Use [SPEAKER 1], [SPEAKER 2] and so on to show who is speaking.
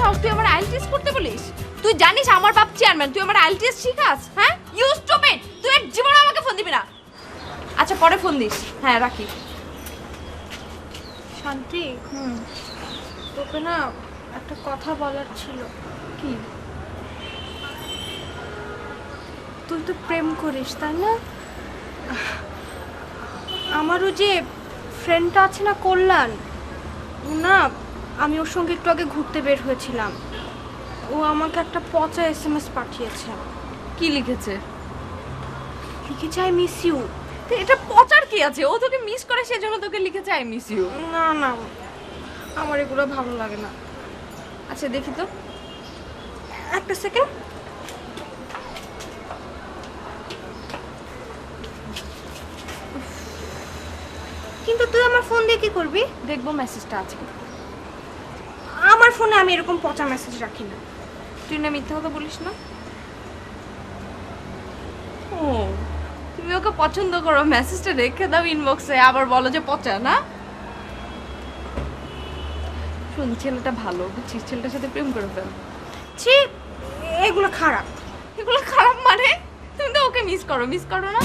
[SPEAKER 1] সাহস তুই আমার আইএলটিএস করতে বলিস? তুই জানিস আমার বাপ চেয়ারম্যান, তুই আমার আইএলটিএস শিখাস? হ্যাঁ, ইউ স্টুপিড! তুই এক জীবনে আমাকে ফোন দিবি না। আচ্ছা পরে ফোন দিস। হ্যাঁ রাখি।
[SPEAKER 2] শান্তি, তোকে না একটা কথা বলার ছিল।
[SPEAKER 1] কি?
[SPEAKER 2] তুই তো প্রেম করিস তাই না? আমারও যে ফ্রেন্ডটা আছে না, কল্যাণ, ও না, আমি ওর সঙ্গে একটু আগে ঘুরতে বের হয়েছিলাম। ও আমাকে একটা পচা SMS পাঠিয়েছে।
[SPEAKER 1] কি লিখেছে?
[SPEAKER 2] লিখেছে আই মিস ইউ।
[SPEAKER 1] এটা পচার কি আছে? ও তোকে মিস করে সেজন্য তোকে লিখেছে আই মিস ইউ।
[SPEAKER 2] না না, আমার এগুলো ভালো লাগে না।
[SPEAKER 1] আচ্ছা দেখি তো।
[SPEAKER 2] একটা সেকেন্ড। কিন্তু তুই আমার ফোন দিয়ে কি করবি?
[SPEAKER 1] দেখবো মেসেজটা আছে।
[SPEAKER 2] আমার ফোনে আমি এরকম পচা মেসেজ রাখি না।
[SPEAKER 1] তুই না মিথ্যা কথা বলিস না? ও, তুমি ওকে পছন্দ করো, মেসেজটা রেখে দাও ইনবক্সে, আবার বলো যে পচা না? শুন, ছেলেটা ভালো, বুঝছিস? ছেলেটার সাথে প্রেম করে ফেল।
[SPEAKER 2] ছি, এগুলো খারাপ।
[SPEAKER 1] এগুলো খারাপ মানে? তুমি তো ওকে মিস করো না?